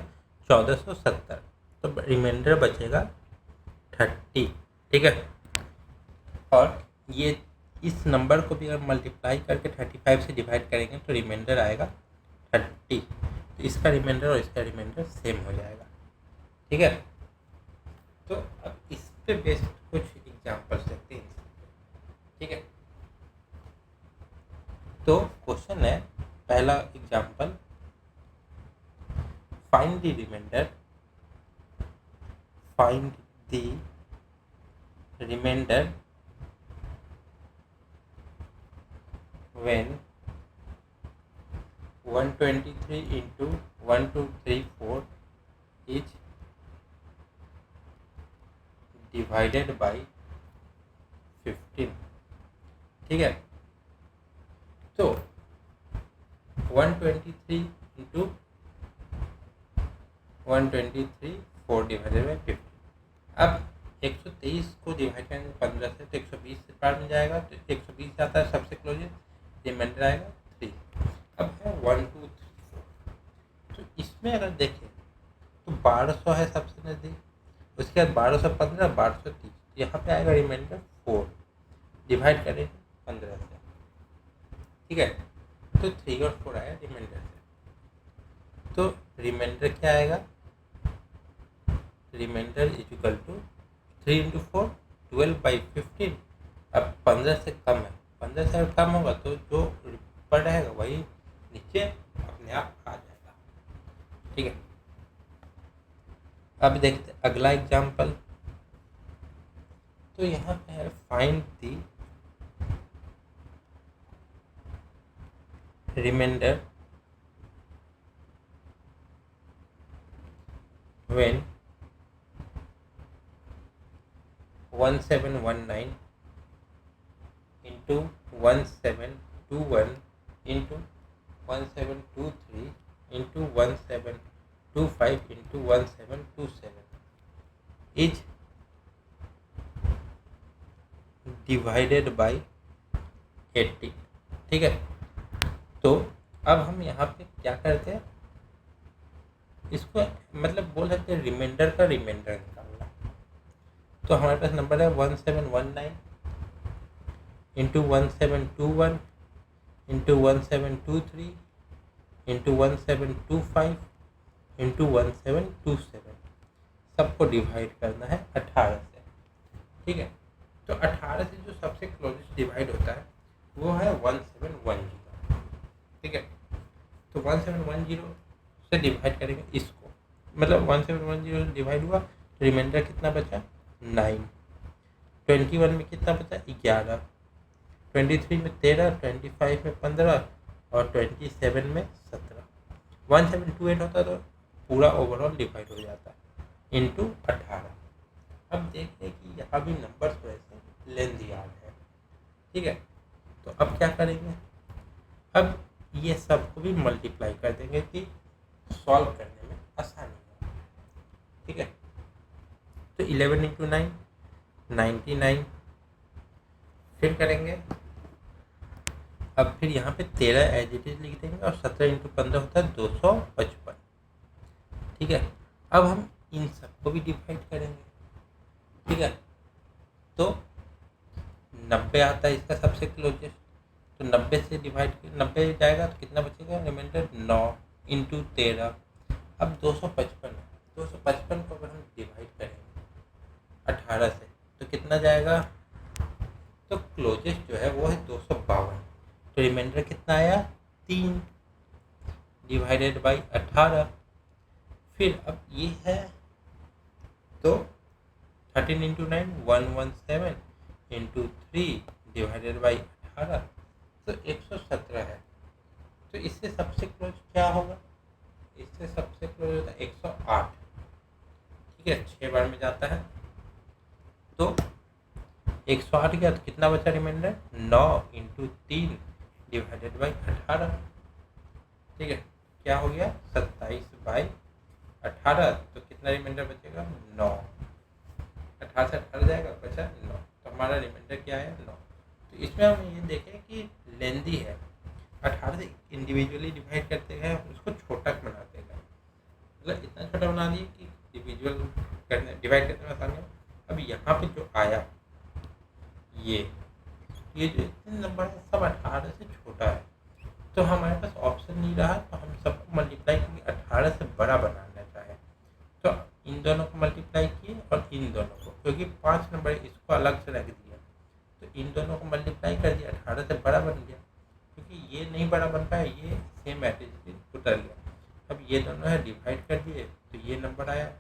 1470, तो रिमाइंडर बचेगा 30। ठीक है, और ये इस नंबर को भी अगर मल्टीप्लाई करके 35 से डिवाइड करेंगे तो रिमाइंडर आएगा 30, तो इसका रिमाइंडर और इसका रिमाइंडर सेम हो जाएगा। ठीक है, तो अब इस पे बेस्ड कुछ एग्जांपल्स देखते हैं। ठीक है, तो क्वेश्चन है, पहला example, find the reminder, find the reminder when 123 into 1234 is divided by 15। ठीक है, तो 123 into 123 4 डिवाइडेड बाई 15। अब 123 को डिवाइड करेंगे 15 से तो 120 से पार में जाएगा, तो 120 आता है सबसे क्लोजेस्ट, रिमाइंडर आएगा 3। अब है 1 2 3 4, तो इसमें अगर देखें तो 1200 है सबसे नज़दीक, उसके बाद 1215 1230, यहाँ पे आएगा रिमाइंडर 4, डिवाइड करेंगे 15 से। ठीक है, तो 3 और 4 आया रिमाइंडर से, तो रिमाइंडर क्या आएगा, reminder is equal to 3 into 4 12/15। अब 15 से कम है, 15 से अगर कम होगा तो जो ऊपर रहेगा वही नीचे अपने आप आ जाएगा। ठीक है, अब देखते अगला एग्जाम्पल, तो यहाँ पे है find the reminder when 1719 into 1721 into 1723 into 1725 into 1727 is divided by 80। ठीक है, तो अब हम यहाँ पे क्या करते हैं, इसको मतलब बोल सकते हैं रिमाइंडर का रिमाइंडर निकालना। तो हमारे पास नंबर है 1719 इंटू 1721 इंटू 1723 इंटू 1725 इंटू 1727, सबको डिवाइड करना है 18 से। ठीक है, तो 18 से जो सबसे क्लोजेस्ट डिवाइड होता है वो है 1710। ठीक है, तो तो 1710 से डिवाइड करेंगे इसको, मतलब 1710 से डिवाइड हुआ तो रिमाइंडर कितना बचा 9, 21 में कितना बचा 11, 23 में 13, 25 में 15 और 27 में 17। 1728 होता तो पूरा ओवरऑल डिवाइड हो जाता इंटू 18। अब देखते हैं कि यहाँ भी नंबर थोड़े से लेंथी याद है, ठीक है। तो अब क्या करेंगे, अब ये सब को भी मल्टीप्लाई कर देंगे कि सॉल्व करने में आसानी हो, ठीक है। तो 11 इंटू 9 99, फिर करेंगे, अब फिर यहाँ पे 13 एज इट इज लिख देंगे और 17 इंटू 15 होता है 255, ठीक है। अब हम इन सबको भी डिवाइड करेंगे, ठीक है। तो 90 आता है इसका सबसे क्लोजेस्ट, तो 90 से डिवाइड 90 जाएगा तो कितना बचेगा रिमाइंडर 9 इंटू 13। अब 255 है, 255 को अगर हम डिवाइड करेंगे 18 से तो कितना जाएगा, तो क्लोजेस्ट जो है वो है 252, तो रिमाइंडर कितना आया 3 डिवाइडेड बाई 18। फिर अब ये है तो 13 इंटू 9 117 इंटू 3 डिवाइडेड बाई 18, तो 117 है। तो इससे सबसे क्लोज क्या होगा, इससे सबसे क्लोज होता है 108, ठीक है। 6 बार में जाता है तो 108 गया तो कितना बचा रिमाइंडर 9 इंटू 3 डिवाइडेड बाई 18, ठीक है। क्या हो गया 27/18, तो कितना रिमाइंडर बचेगा 9, 18 से 18 जाएगा बचा 9, तो हमारा रिमाइंडर क्या है 9। तो इसमें हम ये देखें कि लेंदी है, 18 से इंडिविजुअली डिवाइड करते हैं उसको छोटा बनाते हैं, मतलब इतना छोटा बना दिए कि इंडिविजुअल करने डिवाइड करने में आसानी हो। अब यहाँ पे जो आया ये जो इतने नंबर है सब 18 से छोटा है, तो हमारे पास ऑप्शन नहीं रहा, तो हम सबको मल्टीप्लाई करके 18 से बड़ा बनाना चाहे तो इन दोनों को मल्टीप्लाई किए और इन दोनों को, क्योंकि 5 नंबर इसको अलग से रख दिया तो इन दोनों को मल्टीप्लाई कर दिया 18 से बड़ा बन गया, क्योंकि ये नहीं बड़ा बन पाया, ये सेम एटिज उतर गया। अब ये दोनों है डिवाइड कर दिए तो ये नंबर आया,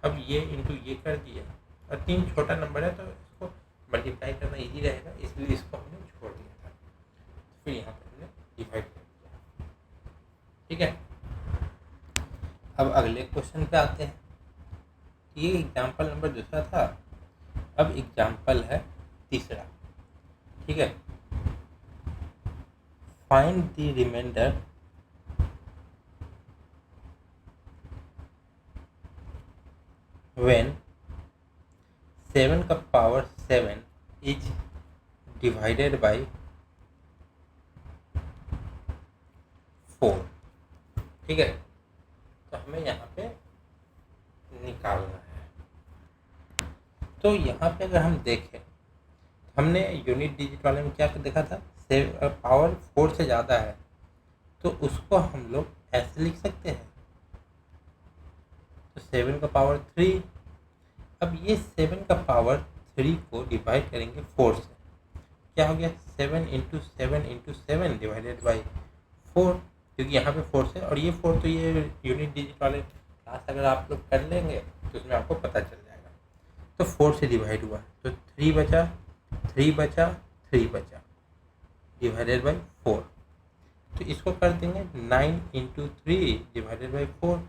अब ये इंटू ये कर दिया और 3 छोटा नंबर है तो इसको मल्टीप्लाई करना इजी रहेगा, इसलिए इसको हमने छोड़ दिया था, फिर यहाँ पर हमने डिवाइड कर दिया, ठीक है। अब अगले क्वेश्चन पे आते हैं। ये एग्जाम्पल नंबर दूसरा था, अब एग्जाम्पल है तीसरा, ठीक है। फाइंड द रिमाइंडर व्हेन 7 का पावर 7 इज डिवाइडेड बाई 4, ठीक है। तो हमें यहाँ पे निकालना है। तो यहाँ पे अगर हम देखें, हमने यूनिट डिजिट वाले में क्या देखा था, पावर 4 से ज़्यादा है तो उसको हम लोग ऐसे लिख सकते हैं, तो 7 का पावर 3। अब ये 7 का पावर 3 को डिवाइड करेंगे 4 से, क्या हो गया 7 इंटू 7 इंटू 7 डिवाइडेड बाई 4, क्योंकि यहाँ पे 4 से, और ये 4 तो ये यूनिट डिजिट वाले क्लास अगर आप लोग कर लेंगे तो उसमें आपको पता चल जाएगा। तो 4 से डिवाइड हुआ तो 3 बचा 3 बचा 3 बचा डिवाइडेड बाई 4, तो इसको कर देंगे 9 इंटू 3 डिवाइडेड बाई 4।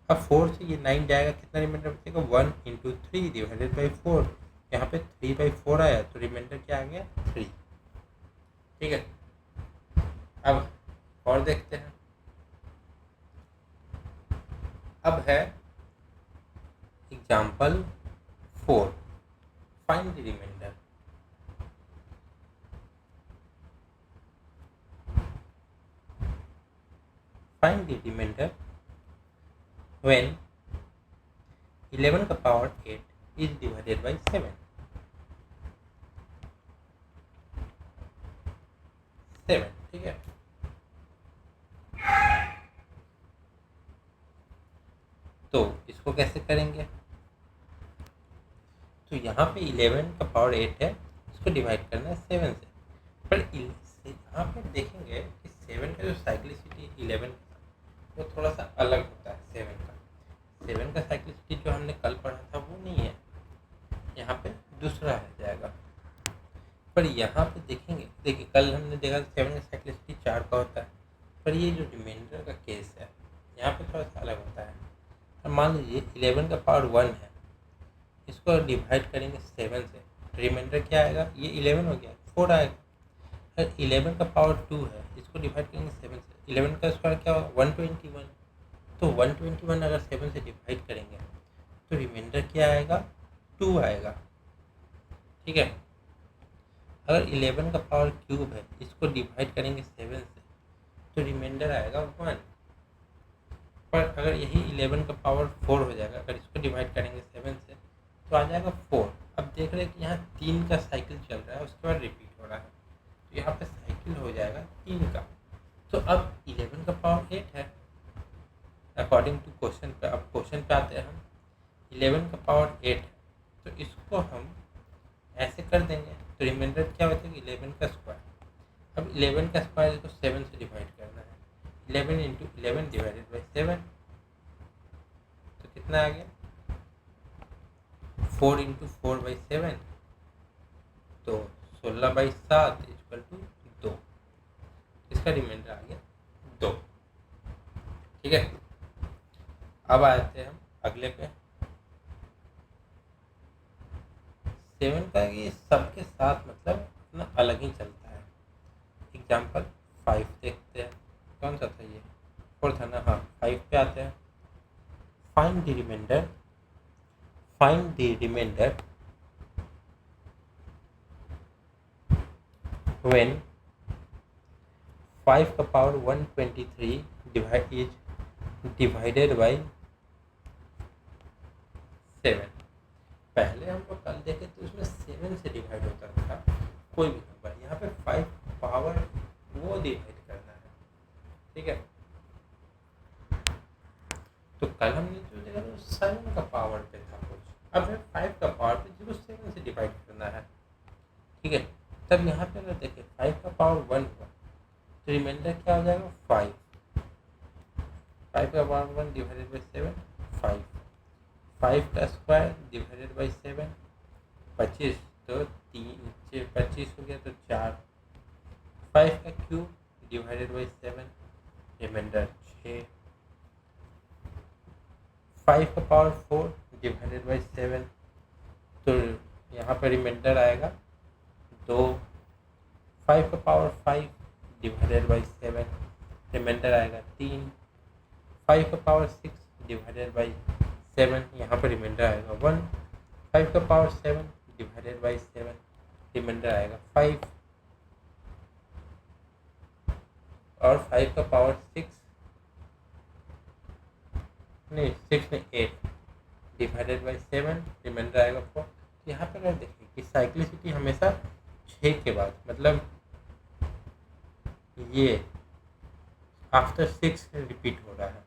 अब 4 से ये 9 जाएगा, कितना रिमाइंडर बचेगा 1 इंटू 3 डिवाइडेड बाई 4, यहाँ पे 3/4 आया तो रिमाइंडर क्या आ गया 3, ठीक है। अब और देखते हैं, अब है example 4, find the reminder. Find the reminder when 11 का पावर 8 इज डिवाइडेड बाई 7, 7, ठीक है। तो इसको कैसे करेंगे, तो यहाँ पे 11 का पावर 8 है, इसको डिवाइड करना है 7 से, पर यहाँ पे देखेंगे कि 7 का जो साइक्लिसिटी 11 वो थोड़ा सा अलग होता है 7 का साइक्लिसिटी जो हमने कल पढ़ा था वो नहीं है, यहाँ पे दूसरा आ जाएगा। पर यहाँ पे देखेंगे, देखिए कल हमने देखा 7 का साइक्लिसिटी 4 का होता है, पर ये जो रिमाइंडर का केस है यहाँ पे थोड़ा सा अलग होता है। अब मान लीजिए 11 का पावर 1 है, इसको डिवाइड करेंगे 7 से, रिमाइंडर क्या आएगा, ये 11 हो गया, 4 आएगा। अगर 11 का पावर 2 है, इसको डिवाइड करेंगे 7 से, 11 का स्क्वायर क्या होगा 121, तो 121 अगर 7 से डिवाइड करेंगे तो रिमाइंडर क्या आएगा 2 आएगा। ठीक है, अगर 11 का पावर क्यूब है, इसको डिवाइड करेंगे 7 से तो रिमाइंडर आएगा 1। पर अगर यही 11 का पावर 4 हो जाएगा, अगर इसको डिवाइड करेंगे 7 से तो आ जाएगा 4। अब देख रहे हैं कि यहाँ 3 का साइकिल चल रहा है, उसके बाद रिपीट हो रहा है, तो यहाँ पे साइकिल हो जाएगा 3 का। तो अब 11 का पावर 8 है अकॉर्डिंग टू क्वेश्चन पे। अब क्वेश्चन पे आते हैं हम, 11 का पावर 8 है तो इसको हम ऐसे कर देंगे तो रिमाइंडर क्या हो जाएगा 11 का स्क्वायर। अब 11 का स्क्वायर इसको 7 से डिवाइड करना है, 11 इंटू 11 डिवाइडेड बाई 7, तो कितना आ गया 4 इंटू 4 बाई 7, तो 16 बाई 7 इक्वल टू 2। इसका रिमाइंडर आ गया 2। ठीक है, अब आते हैं हम अगले पे। 7 का ये सबके साथ मतलब अपना अलग ही चलता है। एग्जाम्पल 5 देखते हैं, कौन सा था ये 4 था ना, हाँ 5 पे आते हैं। फाइंड द रिमाइंडर when 5 का पावर 123 डिवाइडेड बाई 7। पहले हम लोग कल देखे तो उसमें 7 से डिवाइड होता था कोई भी नंबर, यहाँ पे 5 पावर वो डिवाइड करना है। ठीक है, तो कल हमने जो देखा तो 7 का पावर पे था कुछ, अब है 5 का पावर पे जिसको 7 से डिवाइड करना है। ठीक है, तब यहाँ पे अगर देखें 5 का पावर 1 हुआ तो रिमाइंडर क्या हो जाएगा 5। 5 का पावर 1 डिवाइडेड बाई 7 5, 5 का स्क्वायर डिवाइडेड बाई 7 25, तो 25 हो गया तो 4, 5 का क्यूब डिवाइडेड बाई 7 रिमाइंडर 6, 5 का पावर 4 डिवाइडेड बाई 7, तो यहाँ पर रिमाइंडर आएगा 2, 5 का पावर 5 डिवाइडेड बाई 7 रिमाइंडर आएगा 3, 5 का पावर 6 डिवाइडेड बाई 7 यहाँ पर रिमाइंडर आएगा 1, 5 का पावर 7 डिवाइडेड बाई 7 रिमाइंडर आएगा 5, और 5 का पावर 6 नहीं 8 डिवाइडेड बाई 7 रिमाइंडर आएगा 4। तो यहाँ पर अगर देखें कि साइक्लिसिटी हमेशा 6 के बाद, मतलब ये आफ्टर 6 रिपीट हो रहा है,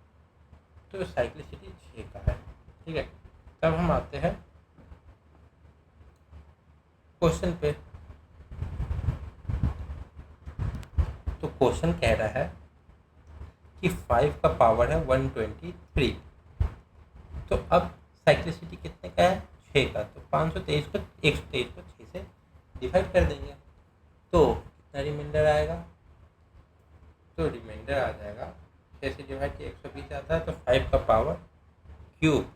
तो साइक्लिसिटी 6 का है। ठीक है, तब हम आते हैं क्वेश्चन पे। तो क्वेश्चन कह रहा है कि 5 का पावर है 123, तो अब साइक्लिसिटी कितने का है 6 का, तो 523 को 6 से डिवाइड कर देंगे तो कितना रिमाइंडर आएगा, तो रिमाइंडर आ जाएगा 6 से डिवाइड किया 120 आता है, तो 5 का पावर क्यूब,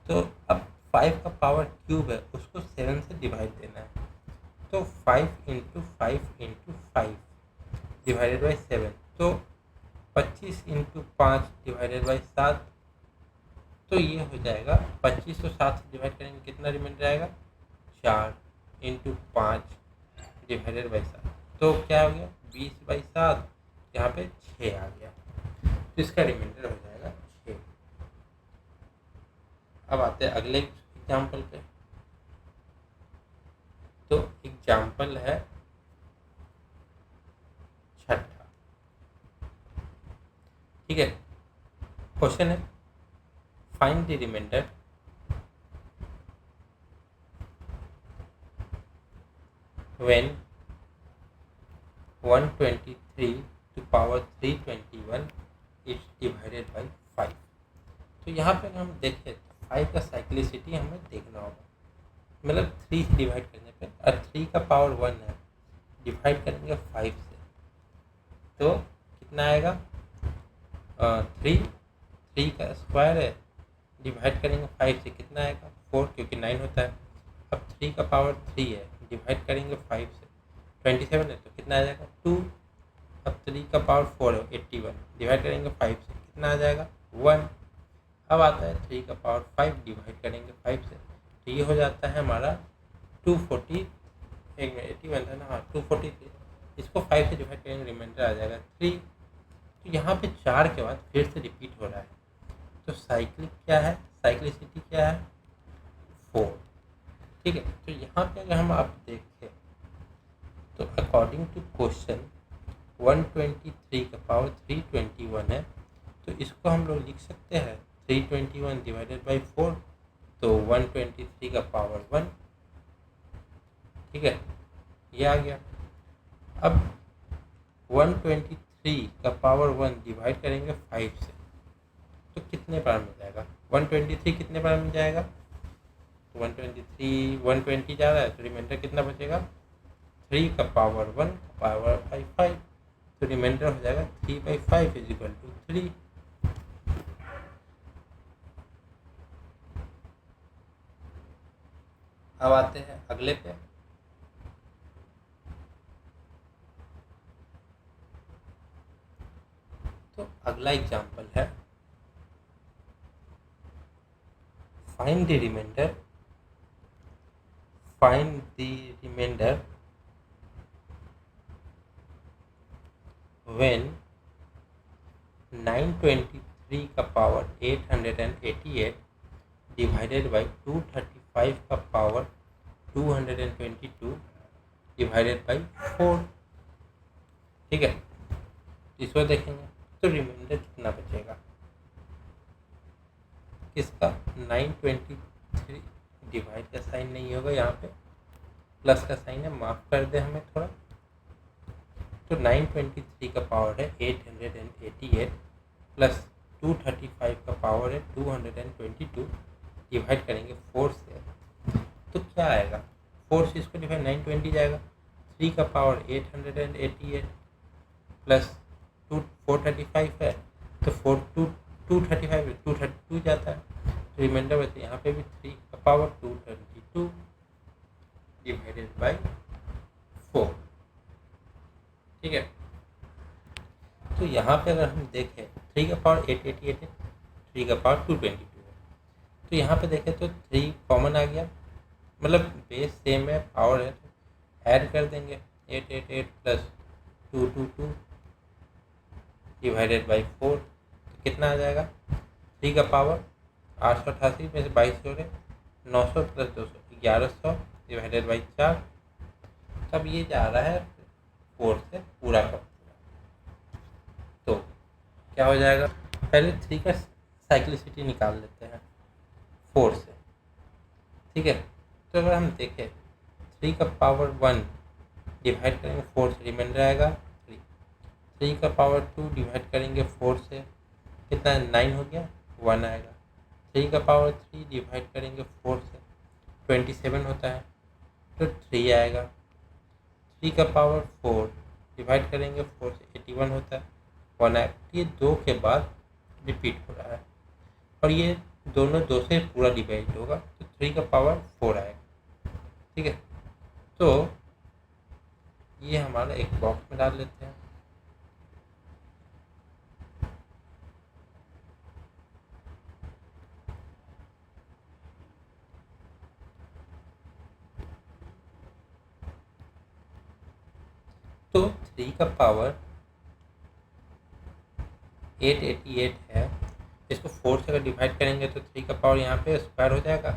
तो अब 5 का पावर क्यूब है उसको 7 से डिवाइड देना है, तो 5 इंटू 5 इंटू 5 डिवाइडेड बाई 7, तो 25 इंटू 5 डिवाइडेड बाई 7, तो ये हो जाएगा 25 तो 7 से डिवाइड करेंगे कितना रिमाइंडर आएगा 4 इंटू 5 डिवाइडेड बाई 7, तो क्या हो गया 20 बाई 7, यहाँ पे 6 आ गया, तो इसका रिमाइंडर हो जाएगा 6। अब आते हैं अगले एग्जाम्पल पे। तो एग्जाम्पल है छठा। ठीक है, क्वेश्चन है find the reminder when 123 to power 321 it's divided by 5। तो यहाँ पे अगर हम देखें तो 5 का साइक्लिसिटी हमें देखना होगा, मतलब 3 से डिवाइड करने पे, और 3 का पावर 1 है, डिवाइड करेंगे 5 से तो कितना आएगा, 3 का स्क्वायर है, डिवाइड करेंगे 5 से कितना आएगा 4, क्योंकि 9 होता है। अब 3 का पावर 3 है, डिवाइड करेंगे 5 से 27 है तो कितना आ जाएगा 2। अब 3 का पावर 4 है 81, डिवाइड करेंगे 5 से कितना आ जाएगा 1। अब आता है 3 का पावर 5, डिवाइड करेंगे 5 से तो ये हो जाता है हमारा 240, एक में 81 था ना, हाँ 243, इसको 5 से डिवाइड करेंगे रिमाइंडर आ जाएगा 3। तो यहाँ पे 4 के बाद फिर से रिपीट हो रहा है, तो साइक्लिक क्या है, साइक्लिसिटी क्या है 4। ठीक है, तो यहाँ पे अगर हम आप देखें तो अकॉर्डिंग टू क्वेश्चन 123 का पावर 321 है, तो इसको हम लोग लिख सकते हैं 321 डिवाइडेड बाई 4, तो 123 का पावर 1। ठीक है, ये आ गया। अब 123 का पावर 1 डिवाइड करेंगे 5 से तो कितने बार मिल जाएगा, 123 कितने बार मिल जाएगा, तो 120 जा रहा है तो रिमाइंडर कितना बचेगा, 3 का पावर 1 का पावर बाई 5, तो रिमाइंडर हो जाएगा 3/5 इज इक्वल टू 3। अब आते हैं अगले पे। तो अगला एग्जांपल है फाइंड द रिमाइंडर when 923 का पावर 888 डिवाइडेड बाई 235 का पावर 222 डिवाइडेड बाई 4। ठीक है, इसको देखेंगे तो रिमाइंडर कितना बचेगा किसका, 923, डिवाइड का साइन नहीं होगा, यहाँ पे प्लस का साइन है, माफ कर दे हमें थोड़ा। तो 923 का पावर है 888 प्लस 235 का पावर है 222, डिवाइड करेंगे 4 से तो क्या आएगा, 4 से इसको डिवाइड 920 जाएगा, 3 का पावर 888 प्लस 435 है तो 232 जाता है, तो रिमाइंडर बचते यहाँ पे भी 3 का पावर 222 डिवाइडेड बाई 4। ठीक है, तो यहाँ पे अगर हम देखें 3 का पावर 888 है, 3 का पावर 222 है, तो यहाँ पे देखें तो 3 कॉमन आ गया, मतलब बेस सेम है, पावर है, तो ऐड कर देंगे 888 प्लस 222 डिवाइडेड बाई 4, तो कितना आ जाएगा, 3 का पावर 888 में से 22 जोड़े 900 प्लस 200 1100 डिवाइडेड बाई 4। तब ये जा रहा है 4 से पूरा का पूरा, तो क्या हो जाएगा, पहले 3 का साइक्लिसिटी निकाल लेते हैं 4 से। ठीक है, तो अगर हम देखें 3 का पावर 1 डिवाइड करेंगे 4 से, रिमाइंडर आएगा 3 का पावर 2 डिवाइड करेंगे 4 से, कितना 9 हो गया, 1 आएगा। 3 का पावर 3 डिवाइड करेंगे 4 से 27 होता है तो 3 आएगा। 3 का पावर 4 डिवाइड करेंगे 4 से 81 होता है, 1 आएगा। ये 2 के बाद रिपीट हो रहा है और ये दोनों 2 से पूरा डिवाइड होगा तो 3 का पावर 4 आएगा। ठीक है, तो ये हमारा एक बॉक्स में डाल लेते हैं। तो 3 का पावर 888 है, इसको 4 से अगर डिवाइड करेंगे तो 3 का पावर यहाँ पे स्क्वायर हो जाएगा,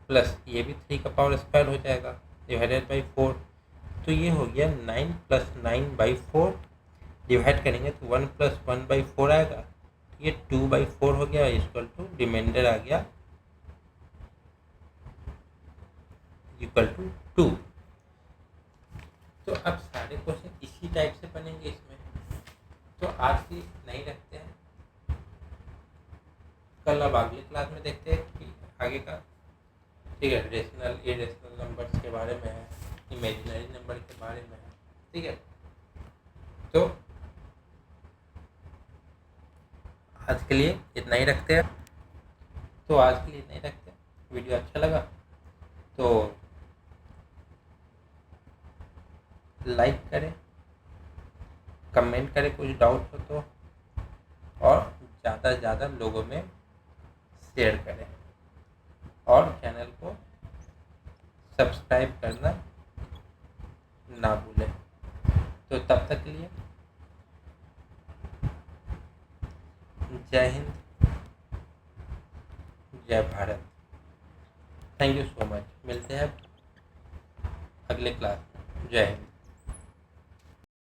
प्लस ये भी 3 का पावर स्क्वायर हो जाएगा डिवाइडेड बाई 4, तो ये हो गया 9 प्लस 9/4 डिवाइड करेंगे तो 1 प्लस 1/4 आएगा, ये 2/4 हो गया, इक्वल टू रिमाइंडर आ गया इक्वल टू 2। तो अब सारे क्वेश्चन इसी टाइप से बनेंगे इसमें, तो आज की नहीं रखते हैं। कल अब अगले क्लास में देखते हैं कि आगे का, ठीक है, रेशनल इरेशनल नंबर्स के बारे में है, इमेजिनरी नंबर के बारे में है, ठीक है। तो आज के लिए इतना ही रखते हैं। वीडियो अच्छा लगा तो लाइक करें, कमेंट करें कुछ डाउट हो तो, और ज़्यादा से ज़्यादा लोगों में शेयर करें, और चैनल को सब्सक्राइब करना ना भूलें। तो तब तक के लिए जय हिंद, जय Bharat. Thank you so much. मिलते हैं अगले क्लास में। जय हिंद।